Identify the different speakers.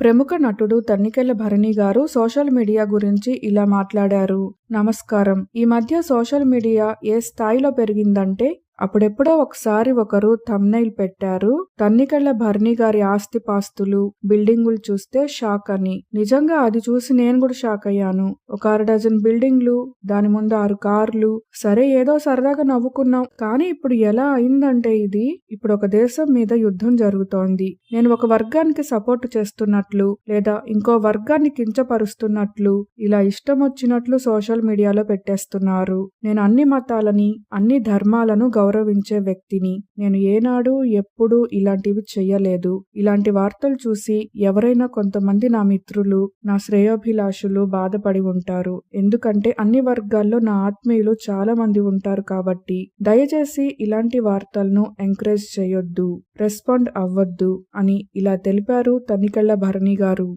Speaker 1: ప్రముఖ నటుడు Tanikella Bharani garu social media గురించి ఇలా మాట్లాడారు. నమస్కారం. ఈ మధ్య సోషల్ మీడియా ఏ స్థాయిలో పెరిగిందంటే అప్పుడెప్పుడో ఒకసారి ఒకరు థంబ్నెయిల్ పెట్టారు. తనికెళ్ల భరణి గారి ఆస్తిపాస్తులు, బిల్డింగులు చూస్తే షాక్ అని. నిజంగా అది చూసి నేను కూడా షాక్ అయ్యాను. ఒక 6 డజన్ బిల్డింగ్లు, దాని ముందు 6 కార్లు. సరే ఏదో సరదాగా నవ్వుకున్నాం. కానీ ఇప్పుడు ఎలా అయిందంటే ఇది ఇప్పుడు ఒక దేశం మీద యుద్ధం జరుగుతోంది. నేను ఒక వర్గానికి సపోర్ట్ చేస్తున్నట్లు లేదా ఇంకో వర్గాన్ని కించపరుస్తున్నట్లు ఇలా ఇష్టం వచ్చినట్లు సోషల్ మీడియాలో పెట్టేస్తున్నారు. నేను అన్ని మతాలని, అన్ని ధర్మాలను గౌరవించే వ్యక్తిని. నేను ఏనాడు ఎప్పుడు ఇలాంటివి చెయ్యలేదు. ఇలాంటి వార్తలు చూసి ఎవరైనా కొంతమంది నా మిత్రులు, నా శ్రేయోభిలాషులు బాధపడి ఉంటారు. ఎందుకంటే అన్ని వర్గాల్లో నా ఆత్మీయులు చాలా మంది ఉంటారు కాబట్టి. దయచేసి ఇలాంటి వార్తలను ఎంకరేజ్ చేయొద్దు, రెస్పాండ్ అవ్వద్దు అని ఇలా తెలిపారు తనికెళ్ల భరణి గారు.